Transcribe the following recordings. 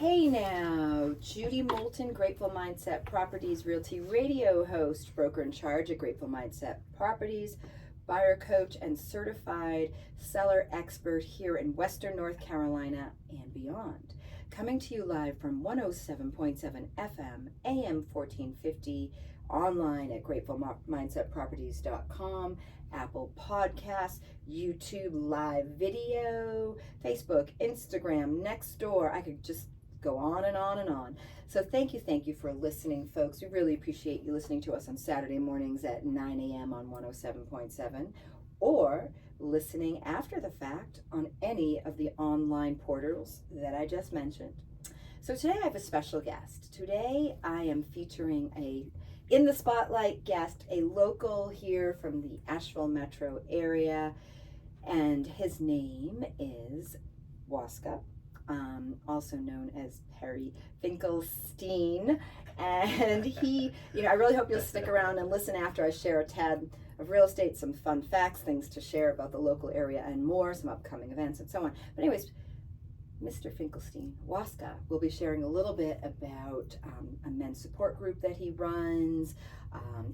Hey now, Judy Moulton, Grateful Mindset Properties Realty Radio host, broker in charge at Grateful Mindset Properties, buyer coach, and certified seller expert here in Western North Carolina and beyond. Coming to you live from 107.7 FM, AM 1450, online at gratefulmindsetproperties.com, Apple Podcasts, YouTube live video, Facebook, Instagram, Nextdoor. I could just go on and on and on. So thank you for listening, folks. We really appreciate you listening to us on Saturday mornings at 9 a.m. on 107.7, or listening after the fact on any of the online portals that I just mentioned. So today I have a special guest. Today I am featuring a in the spotlight guest, a local here from the Asheville metro area, and his name is Waska, also known as Perry Finkelstein. And he, I really hope you'll stick around and listen after I share a tad of real estate, some fun facts, things to share about the local area and more, some upcoming events and so on. But anyways, Mr. Finkelstein, Waska, will be sharing a little bit about a men's support group that he runs.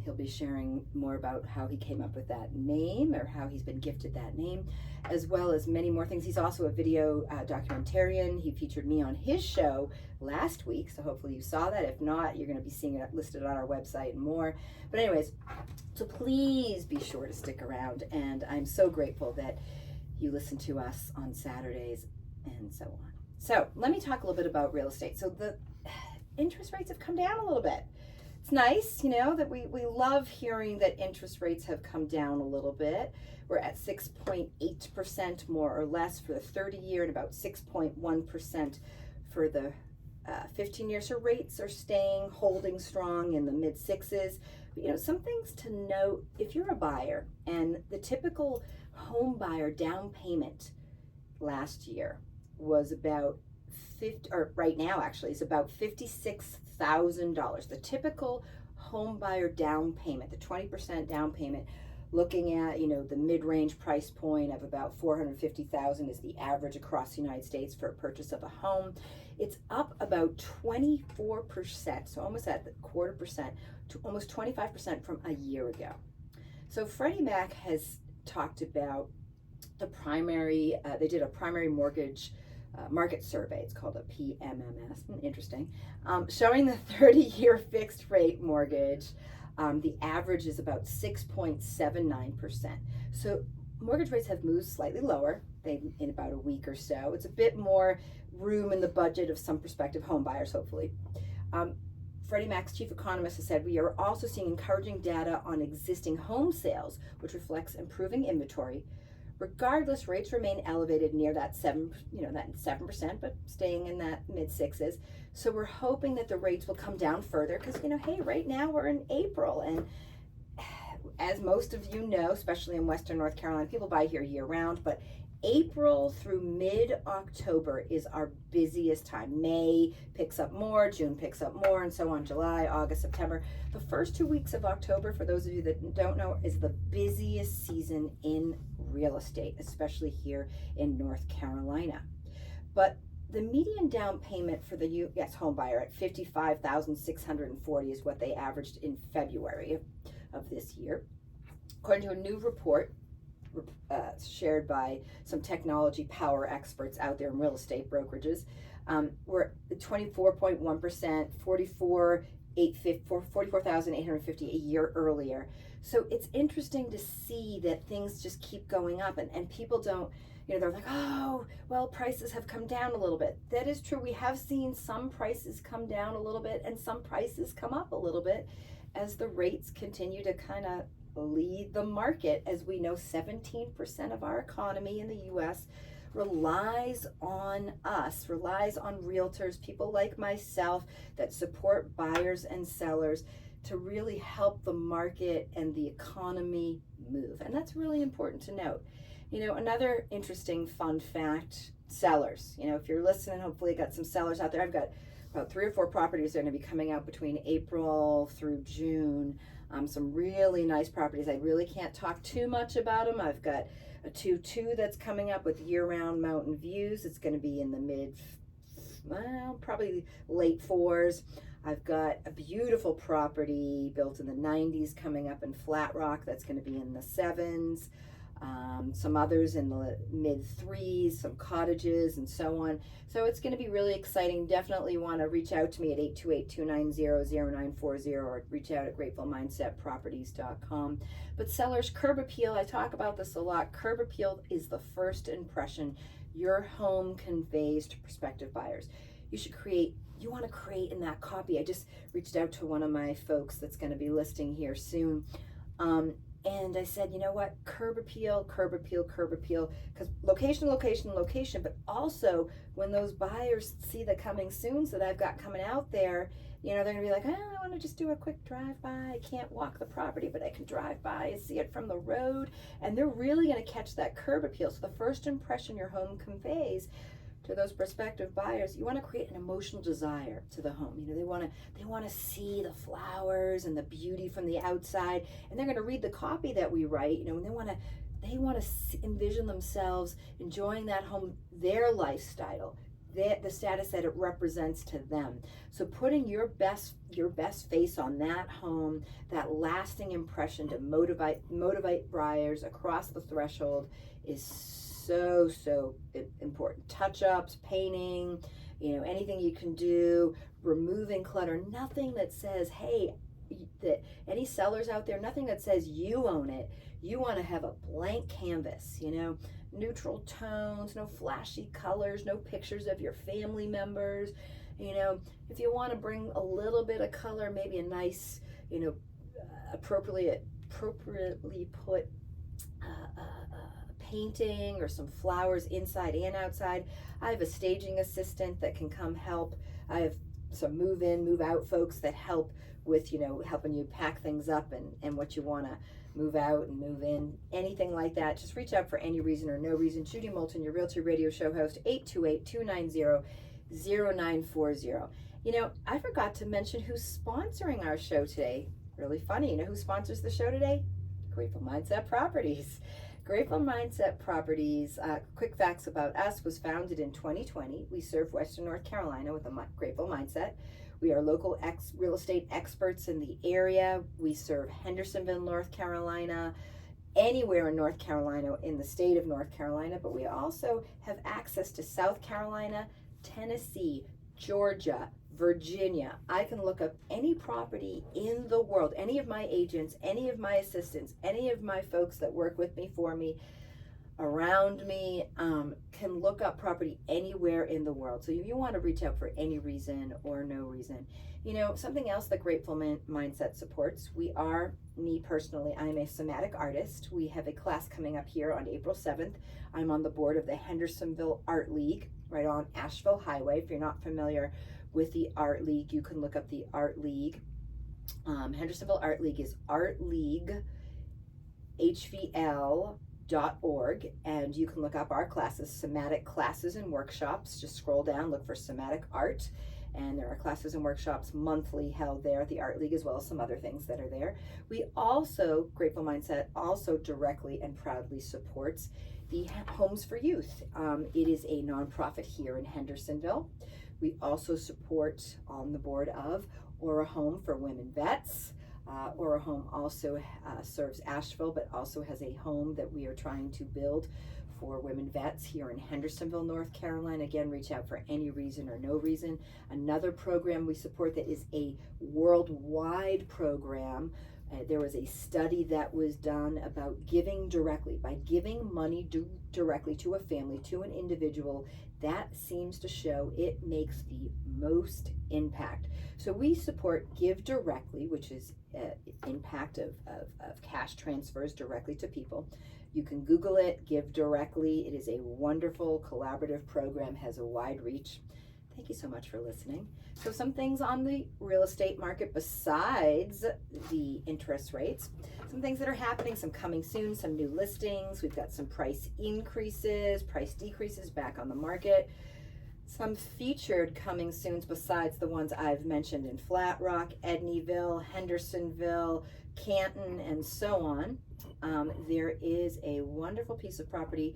He'll be sharing more about how he came up with that name, or how he's been gifted that name, as well as many more things. He's also a video documentarian. He featured me on his show last week, so hopefully you saw that. If not, you're going to be seeing it listed on our website and more. But anyways, so please be sure to stick around, and I'm so grateful that you listen to us on Saturdays and so on. So let me talk a little bit about real estate. So the interest rates have come down a little bit. It's nice, that we love hearing that interest rates have come down a little bit. We're at 6.8% more or less for the 30-year and about 6.1% for the 15 years. So rates are holding strong in the mid sixes. But, some things to note if you're a buyer, and the typical home buyer down payment last year was about right now actually is about $56,000. The typical home buyer down payment, the 20% down payment, looking at the mid-range price point of about $450,000 is the average across the United States for a purchase of a home. It's up about 24%, so almost at the 0.25% to almost 25% from a year ago. So Freddie Mac has talked about the primary, they did a primary mortgage market survey. It's called a PMMS, interesting, showing the 30-year fixed rate mortgage. The average is about 6.79%. So mortgage rates have moved slightly lower in about a week or so. It's a bit more room in the budget of some prospective home buyers, hopefully. Freddie Mac's chief economist has said we are also seeing encouraging data on existing home sales, which reflects improving inventory. Regardless, rates remain elevated near that 7%, but staying in that mid sixes. So we're hoping that the rates will come down further because, hey, right now we're in April, and as most of you know, especially in Western North Carolina, people buy here year round, but April through mid-October is our busiest time. May picks up more, June picks up more, and so on, July, August, September. The first 2 weeks of October, for those of you that don't know, is the busiest season in real estate, especially here in North Carolina. But the median down payment for the U.S. home buyer at $55,640 is what they averaged in February of this year. According to a new report shared by some technology power experts out there in real estate brokerages, we're at 24.1%, 44,850 a year earlier. So it's interesting to see that things just keep going up, and people don't, they're like, oh, well, prices have come down a little bit. That is true. We have seen some prices come down a little bit and some prices come up a little bit as the rates continue to kind of lead the market. As we know, 17% of our economy in the U.S. relies on realtors, people like myself that support buyers and sellers to really help the market and the economy move. And that's really important to note. Another interesting fun fact, sellers. If you're listening, hopefully you got some sellers out there. I've got about 3 or 4 properties that are going to be coming out between April through June. Some really nice properties. I really can't talk too much about them. I've got a 2-2 that's coming up with year-round mountain views. It's going to be in the mid well, probably late 4s. I've got a beautiful property built in the 90s coming up in Flat Rock that's going to be in the 7s. Some others in the mid 3s, some cottages and so on. So it's going to be really exciting. Definitely want to reach out to me at 828-290-0940 or reach out at gratefulmindsetproperties.com. But sellers, curb appeal, I talk about this a lot. Curb appeal is the first impression your home conveys to prospective buyers. You want to create in that copy. I just reached out to one of my folks that's going to be listing here soon. And I said, you know what, curb appeal, because location, but also when those buyers see the coming soons that I've got coming out there, they're gonna be like, I want to just do a quick drive by. I can't walk the property, but I can drive by and see it from the road. And they're really gonna catch that curb appeal. So the first impression your home conveys to those prospective buyers, you want to create an emotional desire to the home. They want to see the flowers and the beauty from the outside, and they're going to read the copy that we write. And they want to envision themselves enjoying that home, their lifestyle, the status that it represents to them. So putting your best face on that home, that lasting impression to motivate buyers across the threshold is so important. Touch-ups, painting, anything you can do, removing clutter, nothing that says, hey, that any sellers out there, nothing that says you own it. You want to have a blank canvas, neutral tones, no flashy colors, no pictures of your family members. If you want to bring a little bit of color, maybe a nice, appropriately put painting or some flowers inside and outside. I have a staging assistant that can come help. I have some move in, move out folks that help with, helping you pack things up and what you want to move out and move in, anything like that. Just reach out for any reason or no reason. Judy Moulton, your Realty Radio Show host, 828-290-0940. I forgot to mention who's sponsoring our show today. Really funny. Who sponsors the show today? Grateful Mindset Properties. Grateful Mindset Properties, quick facts about us, was founded in 2020. We serve Western North Carolina with a grateful mindset. We are local real estate experts in the area. We serve Hendersonville, North Carolina, anywhere in North Carolina, in the state of North Carolina, but we also have access to South Carolina, Tennessee, Georgia, Virginia. I can look up any property in the world, any of my agents, any of my assistants, any of my folks that work with me, for me, around me, can look up property anywhere in the world. So if you want to reach out for any reason or no reason. Something else that Grateful Mindset supports, me personally, I'm a somatic artist. We have a class coming up here on April 7th. I'm on the board of the Hendersonville Art League, right on Asheville Highway. If you're not familiar with the Art League, you can look up the Art League. Hendersonville Art League is artleaguehvl.org, and you can look up our classes, somatic classes and workshops. Just scroll down, look for somatic art, and there are classes and workshops monthly held there at the Art League, as well as some other things that are there. We also, Grateful Mindset also directly and proudly supports the Homes for Youth. It is a nonprofit here in Hendersonville. We also support, on the board of, Aura Home for Women Vets. Aura Home also serves Asheville, but also has a home that we are trying to build for women vets here in Hendersonville, North Carolina. Again, reach out for any reason or no reason. Another program we support that is a worldwide program. There was a study that was done about giving directly. By giving money directly to a family, to an individual, that seems to show it makes the most impact. So we support Give Directly, which is impact of cash transfers directly to people. You can Google it, Give Directly. It is a wonderful collaborative program, has a wide reach. Thank you so much for listening. So some things on the real estate market besides the interest rates, some things that are happening, some coming soon, some new listings. We've got some price increases, price decreases back on the market. Some featured coming soons besides the ones I've mentioned in Flat Rock, Edneyville, Hendersonville, Canton, and so on. There is a wonderful piece of property.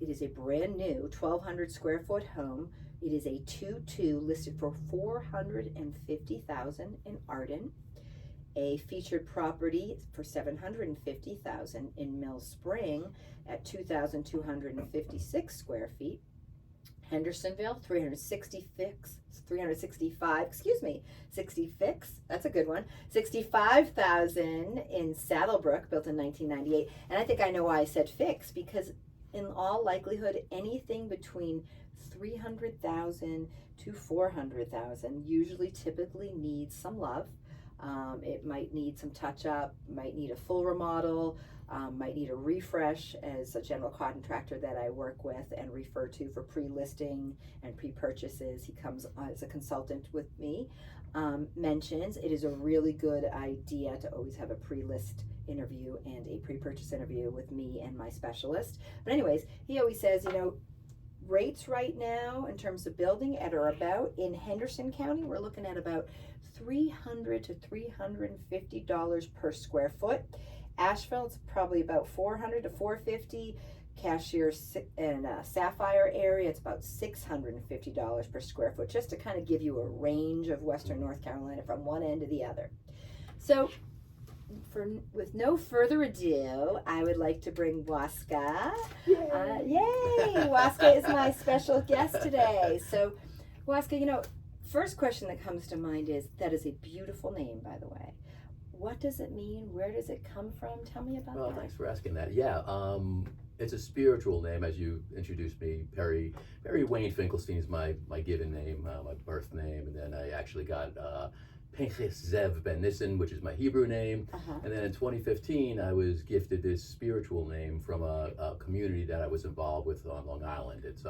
It is a brand new 1,200 square foot home It is a 2-2 listed for $450,000 in Arden. A featured property for $750,000 in Mill Spring at 2,256 square feet. Hendersonville, 66, that's a good one, 65,000 in Saddlebrook, built in 1998. And I think I know why I said fix, because in all likelihood, anything between 300,000 to 400,000 usually typically needs some love. It might need some touch up, might need a full remodel, might need a refresh. As a general contractor that I work with and refer to for pre-listing and pre-purchases, he comes as a consultant with me, mentions it is a really good idea to always have a pre-list interview and a pre-purchase interview with me and my specialist. But anyways, he always says, rates right now in terms of building at or about in Henderson County, we're looking at about $300 to $350 per square foot. Asheville, it's probably about $400 to $450. Cashier and Sapphire area, it's about $650 per square foot, just to kind of give you a range of Western North Carolina from one end to the other. So with no further ado, I would like to bring Waska. Yay! Waska is my special guest today. So, Waska, first question that comes to mind is, that is a beautiful name, by the way. What does it mean? Where does it come from? Tell me about that. Well, thanks for asking that. Yeah, it's a spiritual name, as you introduced me. Perry Wayne Finkelstein is my given name, my birth name, and then I actually got Pinchas Zev Ben Nissan, which is my Hebrew name. And then in 2015, I was gifted this spiritual name from a community that I was involved with on Long Island. It's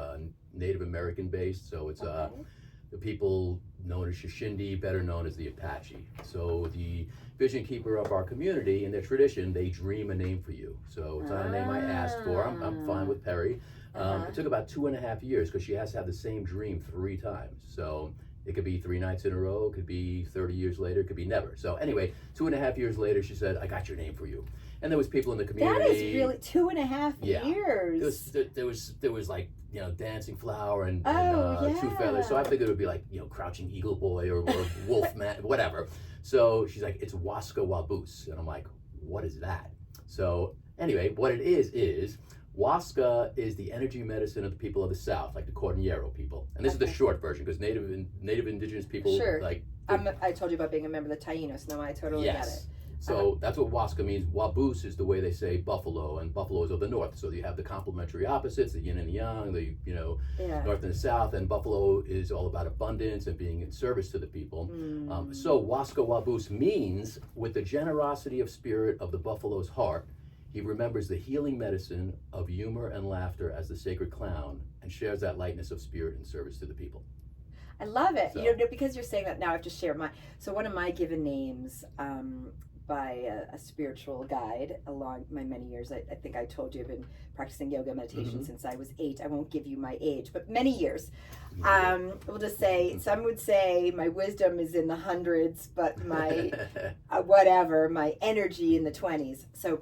Native American based, so it's the people known as Shishindi, better known as the Apache. So the vision keeper of our community, in their tradition, they dream a name for you. So it's not a name I asked for. I'm fine with Perry. It took about 2.5 years because she has to have the same dream 3 times. So it could be 3 nights in a row, it could be 30 years later, it could be never. So anyway, 2.5 years later, she said, I got your name for you. And there was people in the community. That is really 2.5 years. There was like, Dancing Flower and 2 Feathers. So I figured it would be like, Crouching Eagle Boy or Wolf Man, whatever. So she's like, it's Waska Waboose. And I'm like, what is that? So anyway, what it is Waska is the energy medicine of the people of the South, like the Cordillera people. And this is the short version, because native indigenous people, I told you about being a member of the Taínos. No, I totally get it. So that's what Waska means. Waboose is the way they say buffalo, and buffalo is of the north. So you have the complementary opposites, the yin and the yang, the north and the south, and buffalo is all about abundance and being in service to the people. So Waska Waboose means, with the generosity of spirit of the buffalo's heart, he remembers the healing medicine of humor and laughter as the sacred clown, and shares that lightness of spirit in service to the people. I love it. So, because you're saying that now, I have to share one of my given names by a spiritual guide along my many years. I think I told you I've been practicing yoga meditation since I was 8. I won't give you my age, but many years. We'll just say, some would say my wisdom is in the hundreds, but my my energy in the 20s. So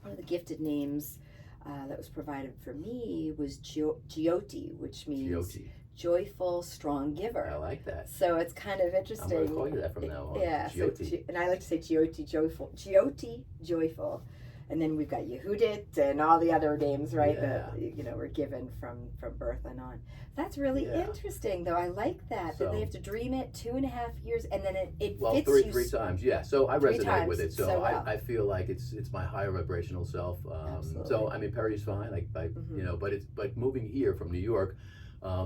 one of the gifted names that was provided for me was Jyoti, which means joyful, strong giver. I like that. So it's kind of interesting. I'm going to call you that from now on. Yeah. Jyoti. And I like to say Jyoti, joyful. Jyoti, joyful. And then we've got Yehudit and all the other names, right? Yeah. That were given from birth and on. That's really interesting, though. I like that they have to dream it 2.5 years, and then it fits you. Three times, yeah. So I resonate with it. So well. I feel like it's my higher vibrational self. So I mean, Perry's fine. But moving here from New York,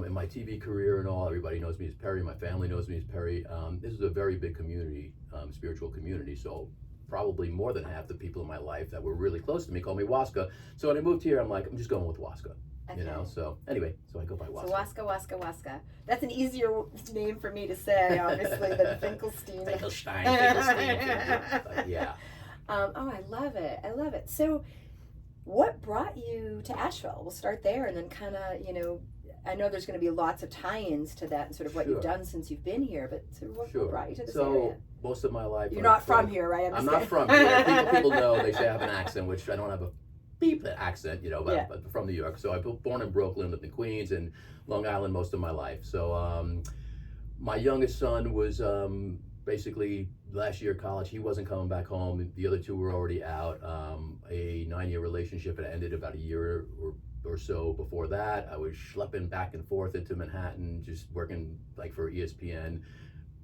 in my TV career and all, everybody knows me as Perry. My family knows me as Perry. This is a very big community, spiritual community. So probably more than half the people in my life that were really close to me call me Waska. So when I moved here, I'm just going with Waska. Okay. So anyway, so I go by Waska. So Waska. That's an easier name for me to say, obviously, than Finkelstein. Finkelstein. Yeah. I love it. So what brought you to Asheville? We'll start there, and then kind of, I know there's going to be lots of tie-ins to that and sort of what you've done since you've been here, but sort of what brought you to this area? Most of my life... You're not from here, right? I'm not from here. People know, they say I have an accent, which I don't have beep that accent, Yeah. but from New York. So I was born in Brooklyn, lived in Queens and Long Island most of my life. So my youngest son was basically last year at college. He wasn't coming back home. The other two were already out. A 9-year relationship had ended about a year or so before that. I was schlepping back and forth into Manhattan, just working like for ESPN.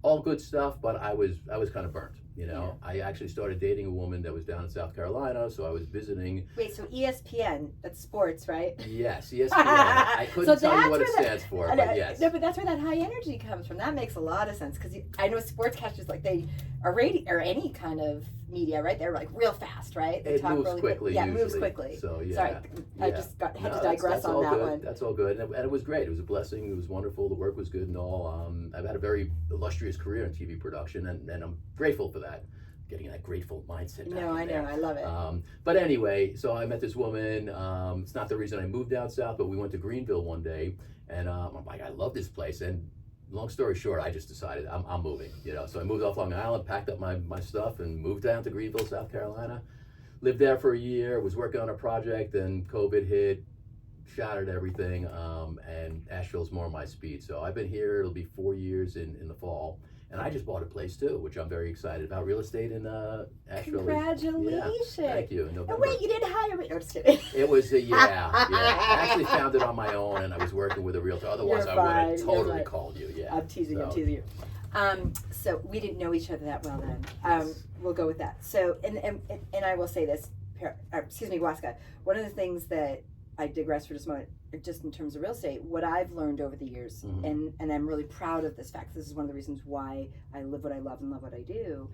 All good stuff, but I was kind of burnt. Yeah. I actually started dating a woman that was down in South Carolina, so I was visiting. Wait, so ESPN, that's sports, right? Yes, ESPN. I couldn't tell you what it stands for, but yes. No, but that's where that high energy comes from. That makes a lot of sense because I know sportscasters, like, they are radio or any kind of media, right? They're like real fast, right? They It talk moves really quickly. Yeah, usually. moves quickly. So yeah. Sorry, I yeah. just had to that's digress on all that good. one. That's all good, and it was great. It was a blessing. It was wonderful. The work was good and all. I've had a very illustrious career in TV production, and I'm grateful for that. Getting that grateful mindset. No, I know. I love it. But anyway, so I met this woman. It's not the reason I moved down south, but we went to Greenville one day, and I'm like, I love this place. And long story short, I just decided I'm moving. So I moved off Long Island, packed up my stuff, and moved down to Greenville, South Carolina. Lived there for a year. Was working on a project, then COVID hit, shattered everything. And Asheville's more my speed. So I've been here. It'll be 4 years in the fall. And I just bought a place too, which I'm very excited about. Real estate in Asheville. Congratulations! Thank you. In Oh, November. wait, you didn't hire me. No, just kidding. It was I actually found it on my own, and I was working with a realtor. Otherwise, You're I would fine, have you're totally fine. called you. Yeah. I'm teasing you. So we didn't know each other that well then. Yes. We'll go with that. So, and I will say this, Waska, one of the things that I digress for just a moment, just in terms of real estate, what I've learned over the years, Mhm. and I'm really proud of this fact, this is one of the reasons why I live what I love and love what I do,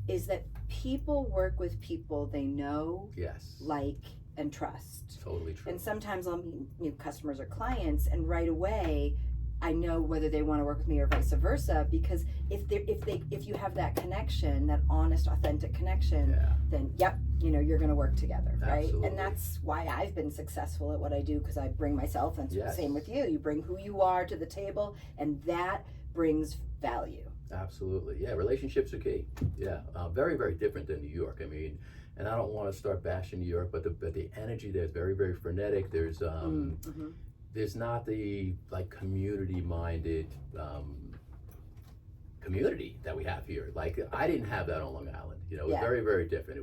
is that people work with people they know, Yes. like, and trust. Totally true. And sometimes I'll meet new customers or clients, and right away I know whether they want to work with me or vice versa, because if you have that connection, that honest, authentic connection, Yeah. then yep, you're going to work together, right? Absolutely. And that's why I've been successful at what I do, because I bring myself, and Yes. same with you. You bring who you are to the table, and that brings value. Absolutely. Yeah. Relationships are key. Yeah. Very, very different than New York. I mean, and I don't want to start bashing New York, but the energy there is very, very frenetic. There's not the community-minded community that we have here. Like, I didn't have that on Long Island. It was very, very different.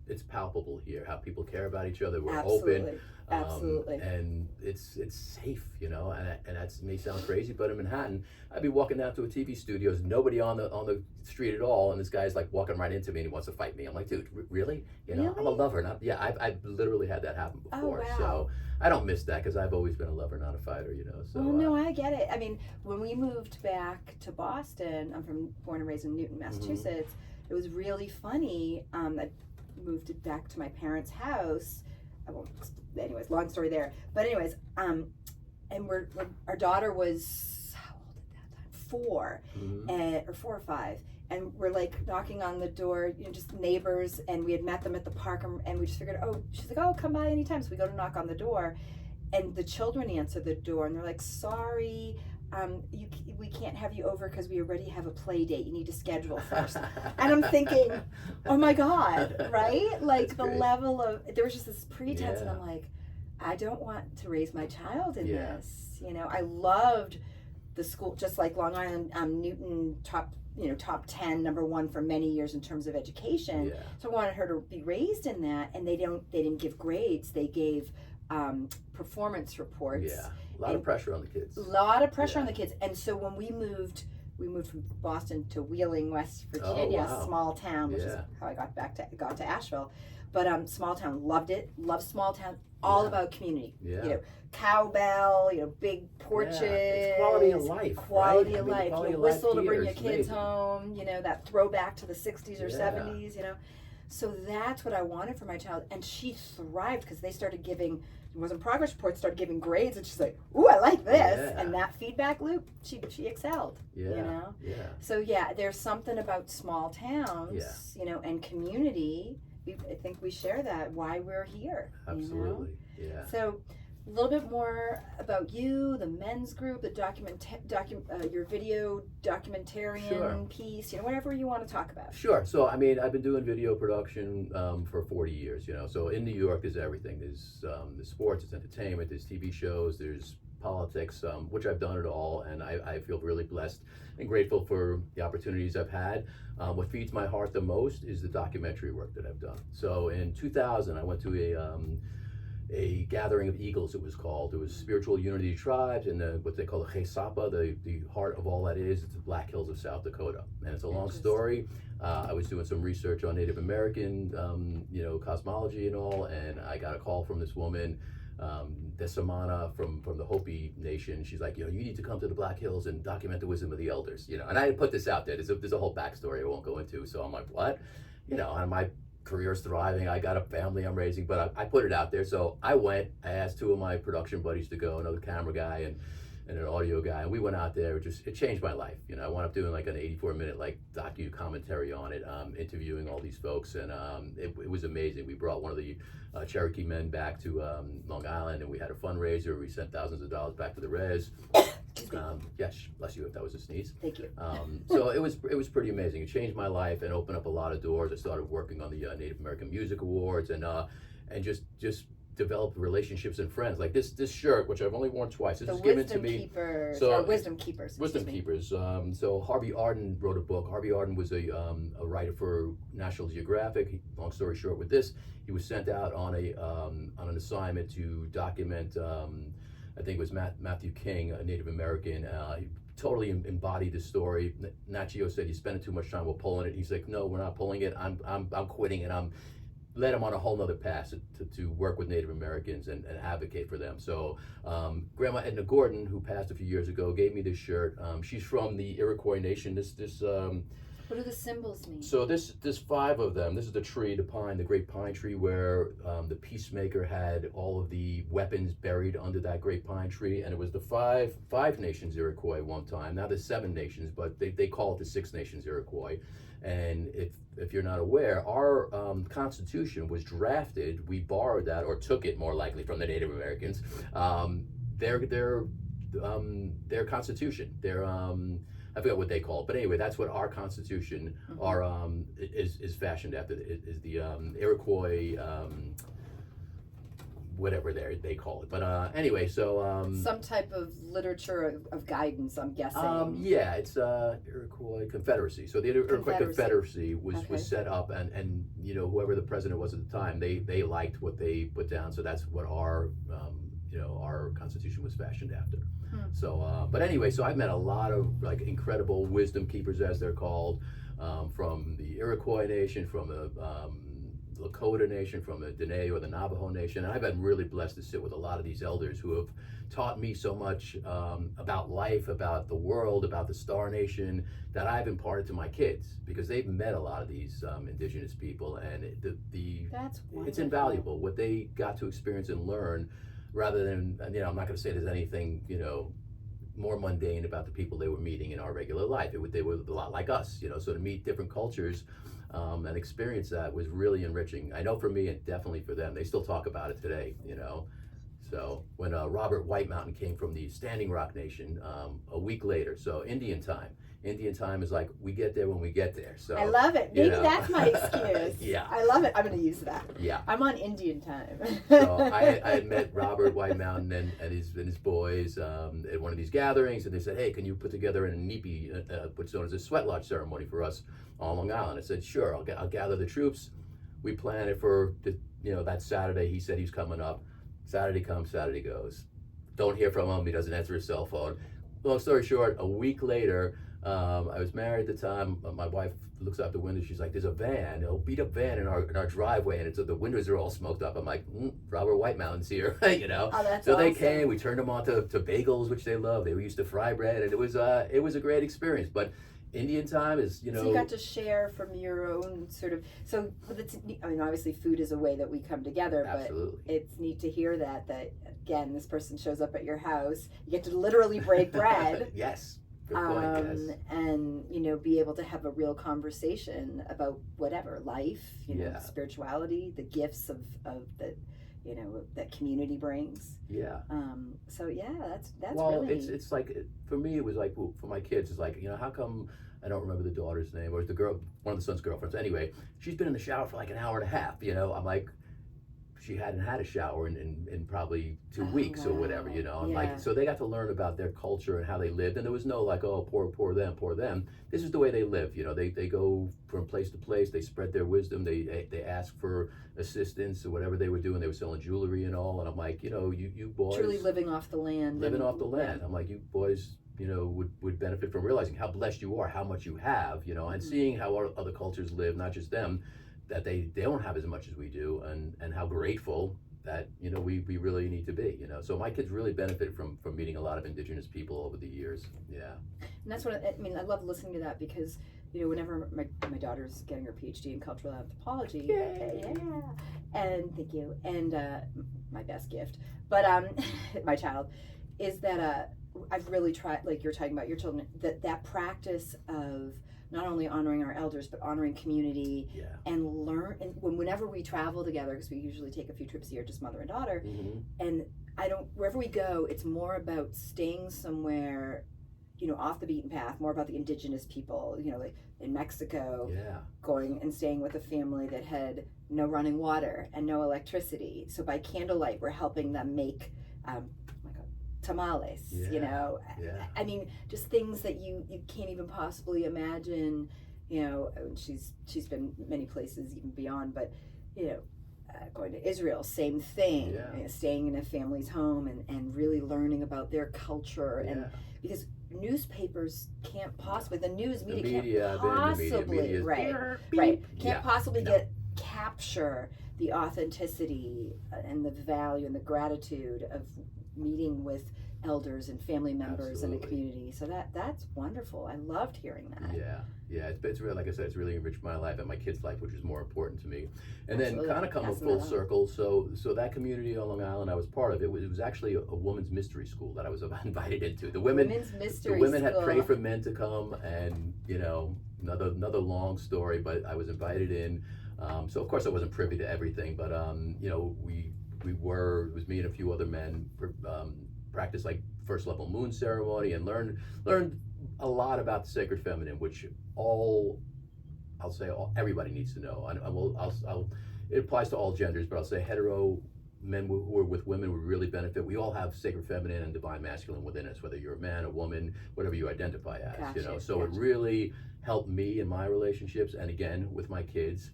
It's palpable here how people care about each other. We're open. Absolutely. And it's safe, and that may sound crazy, but in Manhattan, I'd be walking down to a TV studio, there's nobody on the street at all, and this guy's like walking right into me and he wants to fight me. I'm like, dude, really? Really? I'm a lover. I've literally had that happen before. Oh, wow. So I don't miss that because I've always been a lover, not a fighter. So Well, no, I get it. I mean, when we moved back to Boston, I'm born and raised in Newton, Massachusetts. It was really funny. I moved it back to my parents' house. Anyways, long story there. But anyways, and our daughter was, how old at that time? 4, or 4 or 5. And we're like knocking on the door, just neighbors, and we had met them at the park, and we just figured, she's like, oh, come by anytime. So we go to knock on the door, and the children answer the door, and they're like, sorry, we can't have you over because we already have a play date. You need to schedule first. And I'm thinking, oh my God, right? Like, That's the great. level of, there was just this pretense, and Yeah. I'm like, I don't want to raise my child in Yeah. this. I loved the school, just like Long Island, Newton top 10, number 1 for many years in terms of education. Yeah. So I wanted her to be raised in that, and they didn't give grades. They gave performance reports. Yeah. A lot of pressure on the kids. A lot of pressure Yeah. on the kids. And so when we moved from Boston to Wheeling, West Virginia, wow. small town, which is Yeah. how I got to Asheville. But small town, loved it. Loved small town. All Yeah. about community. Yeah. Cowbell, big porches. Yeah. It's quality of life. Quality right? of I mean, life. quality You of life whistle to here bring your is kids amazing. home. That throwback to the 60s or Yeah. 70s. So that's what I wanted for my child, and she thrived because they started giving. It wasn't progress reports, started giving grades, and she's like, "Ooh, I like this," Yeah. and that feedback loop, she excelled. Yeah. Yeah. So yeah, there's something about small towns, and community. I think we share that why we're here. Absolutely. Yeah. So a little bit more about you, the men's group, the your video documentarian Sure. piece, whatever you want to talk about. Sure. So, I mean, I've been doing video production for 40 years, So in New York, there's everything. There's sports, there's entertainment, there's TV shows, there's politics, which I've done it all, and I feel really blessed and grateful for the opportunities I've had. What feeds my heart the most is the documentary work that I've done. So in 2000, I went to a gathering of eagles, it was called. It was Spiritual Unity Tribes, and what they call the Chesapa, the heart of all that is, it's the Black Hills of South Dakota. And it's a long story. I was doing some research on Native American, cosmology and all, and I got a call from this woman, Desamana from the Hopi Nation. She's like, you need to come to the Black Hills and document the wisdom of the elders, And I put this out there. There's a whole backstory I won't go into. So I'm like, what? And my career's thriving. I got a family I'm raising, but I put it out there. So I went. I asked two of my production buddies to go, another camera guy and an audio guy, and we went out there. It changed my life. I wound up doing like an 84-minute docu commentary on it, interviewing all these folks, and it was amazing. We brought one of the Cherokee men back to Long Island, and we had a fundraiser. We sent thousands of dollars back to the res. Yes, bless you if that was a sneeze. Thank you. So it was pretty amazing. It changed my life and opened up a lot of doors. I started working on the Native American Music Awards, and just developed relationships and friends. Like this shirt, which I've only worn twice. This was given to me. Wisdom Keepers. Wisdom Keepers. So Harvey Arden wrote a book. Harvey Arden was a writer for National Geographic. Long story short, with this, he was sent out on an assignment to document. I think it was Matthew King, a Native American. He totally embodied the story. Nat Geo said, "You spending too much time, we're pulling it." He's like, "No, we're not pulling it. I'm quitting, and I'm led him on a whole nother path to work with Native Americans and advocate for them." So Grandma Edna Gordon, who passed a few years ago, gave me this shirt. She's from the Iroquois Nation. What do the symbols mean? So there's 5 of them. This is the tree, the pine, the great pine tree, where the peacemaker had all of the weapons buried under that great pine tree, and it was the five nations Iroquois one time. Now there's 7 nations, but they call it the 6 nations Iroquois. And if you're not aware, our Constitution was drafted. We borrowed that, or took it more likely, from the Native Americans. Their Constitution, I forget what they call it, but anyway, that's what our Constitution is fashioned after. Is the Iroquois, whatever they call it. But anyway, so some type of literature of guidance, I'm guessing. Yeah, it's Iroquois Confederacy. So the Iroquois Confederacy was set up, and whoever the president was at the time, they liked what they put down. So that's what our Constitution was fashioned after. So, but anyway, so I've met a lot of incredible wisdom keepers, as they're called, from the Iroquois Nation, from the Lakota Nation, from the Dene or the Navajo Nation. And I've been really blessed to sit with a lot of these elders who have taught me so much about life, about the world, about the Star Nation, that I've imparted to my kids, because they've met a lot of these indigenous people, and it's invaluable what they got to experience and learn. Rather than, I'm not going to say there's anything, more mundane about the people they were meeting in our regular life. They were a lot like us, so to meet different cultures and experience that was really enriching. I know for me, and definitely for them. They still talk about it today, So when Robert White Mountain came from the Standing Rock Nation a week later, so Indian time is like, we get there when we get there. So I love it. Maybe that's my excuse. Yeah. I love it. I'm going to use that. Yeah. I'm on Indian time. So I had met Robert White Mountain and his boys at one of these gatherings, and they said, "Hey, can you put together an nipi, what's known as a sweat lodge ceremony for us on Long Island?" I said, "Sure, I'll gather the troops." We planned it for that Saturday. He said he's coming up. Saturday comes, Saturday goes. Don't hear from him. He doesn't answer his cell phone. Long story short, a week later, I was married at the time. My wife looks out the window. She's like, "There's a beat up van in our driveway, and the windows are all smoked up." I'm like, Robert White Mountain's here, Oh, that's So awesome. they came. We turned them on to bagels, which they love. They used to fry bread, and it was a great experience. But Indian time is, So you got to share from your own sort of. So it's, obviously, food is a way that we come together. Absolutely. But it's neat to hear that again, this person shows up at your house. You get to literally break bread. Yes. Good point, yes. And be able to have a real conversation about whatever life, spirituality, the gifts of the that community brings. Yeah. So yeah, that's well, really it's like for me, it was like for my kids, it's like how come I don't remember the daughter's name or the girl, one of the son's girlfriends. Anyway, she's been in the shower for like an hour and a half. I'm like, she hadn't had a shower in probably 2 weeks or whatever. And like so they got to learn about their culture and how they lived, and there was no like, oh, poor them. This is the way they live. They go from place to place. They spread their wisdom. They ask for assistance or whatever they were doing. They were selling jewelry and all. And I'm like, you boys truly living off the land. Living off the land. I'm like, you boys, would benefit from realizing how blessed you are, how much you have, and seeing how other cultures live, not just them, that they don't have as much as we do, and how grateful that we really need to be. So my kids really benefited from meeting a lot of indigenous people over the years. Yeah. And that's what I love listening to that, because whenever my daughter's getting her PhD in cultural anthropology, and thank you, and my best gift, but my child, is that I've really tried, like you're talking about your children, that practice of not only honoring our elders, but honoring community, and learn. And whenever we travel together, because we usually take a few trips a year, just mother and daughter, and wherever we go, it's more about staying somewhere, off the beaten path, more about the indigenous people, like in Mexico, going and staying with a family that had no running water and no electricity. So by candlelight, we're helping them make tamales, I mean, just things that you can't even possibly imagine. She's been many places even beyond, but going to Israel, same thing, staying in a family's home and really learning about their culture, and because newspapers can't possibly, the news media can't possibly, can't possibly capture the authenticity and the value and the gratitude of meeting with elders and family members in the community. So that's wonderful. I loved hearing that. It's really, like I said, it's really enriched my life and my kids' life, which is more important to me. And then kind of come a full circle. So that community on Long Island I was part of, it was actually a women's mystery school that I was invited into. The women had prayed for men to come, and another long story, but I was invited in. So of course I wasn't privy to everything, but it was me and a few other men, practiced like first level moon ceremony, and learned a lot about the sacred feminine, which everybody needs to know. It applies to all genders, but I'll say hetero men who are with women would really benefit. We all have sacred feminine and divine masculine within us, whether you're a man, a woman, whatever you identify as. So it really helped me in my relationships, and again with my kids.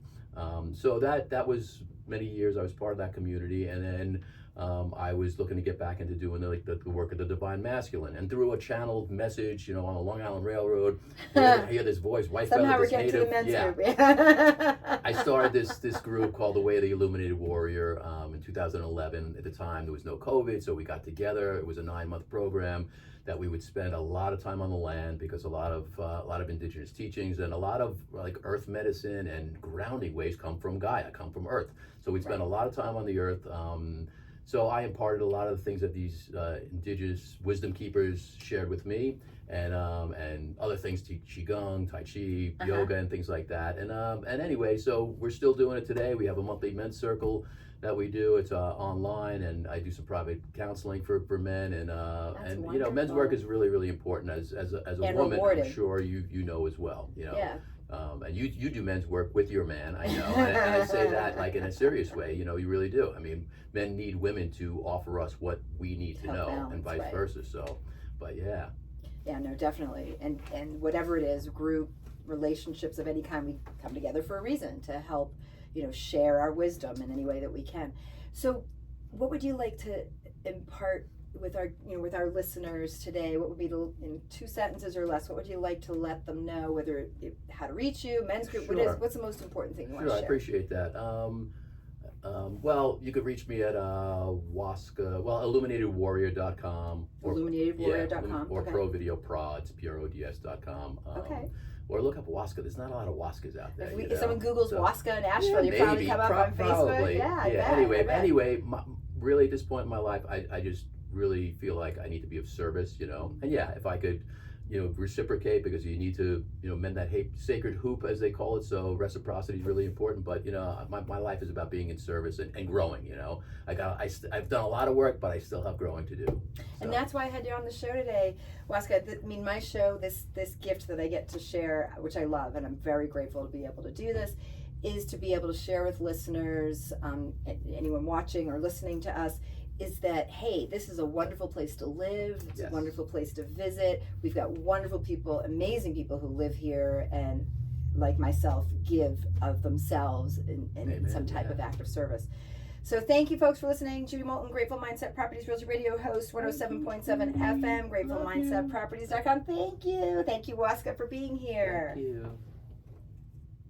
So that was many years I was part of that community, and then I was looking to get back into doing the work of the divine masculine, and through a channeled message, on the Long Island Railroad, I hear this voice, white somehow fella, we're this getting native, to the men's group. I started this group called the Way of the Illuminated Warrior in 2011. At the time, there was no COVID, so we got together. It was a 9-month program that we would spend a lot of time on the land, because a lot of indigenous teachings and a lot of like earth medicine and grounding ways come from Gaia, come from Earth. So we'd spend a lot of time on the earth. So I imparted a lot of the things that these indigenous wisdom keepers shared with me, and other things, qigong, tai chi, yoga, and things like that. And anyway, so we're still doing it today. We have a monthly men's circle that we do. It's online, and I do some private counseling for men, and men's work is really, really important as a woman. Rewarding. I'm sure you know as well. And you do men's work with your man, I know, and I say that like in a serious way. You really do. I mean, men need women to offer us what we need to know, balance, and vice versa. So, but yeah, no, definitely, and whatever it is, group relationships of any kind, we come together for a reason, to help share our wisdom in any way that we can. So what would you like to impart with our listeners today? What would be in 2 sentences or less, what would you like to let them know, whether how to reach you, men's group, what's the most important thing you want to share? I appreciate that. Well, you could reach me at Waska, illuminatedwarrior.com, or illuminatedwarrior.com, or provideoprods, prods.com. Or look up Waska. There's not a lot of Waskas out there. If someone Googles Waska in Asheville, you probably come up on Facebook. Yeah. Anyway, really at this point in my life, I just really feel like I need to be of service, and if I could reciprocate, because you need to, mend that sacred hoop, as they call it. So reciprocity is really important. But my life is about being in service and growing. I've done a lot of work, but I still have growing to do. So. And that's why I had you on the show today, Waska. My show, this gift that I get to share, which I love, and I'm very grateful to be able to do this, is to be able to share with listeners, anyone watching or listening to us, is that, hey, this is a wonderful place to live. It's a wonderful place to visit. We've got wonderful people, amazing people who live here and, like myself, give of themselves in some type of act of service. So thank you, folks, for listening. Judy Moulton, Grateful Mindset Properties Realty Radio host, 107.7 FM, gratefulmindsetproperties.com. Thank you. Thank you, Waska, for being here. Thank you.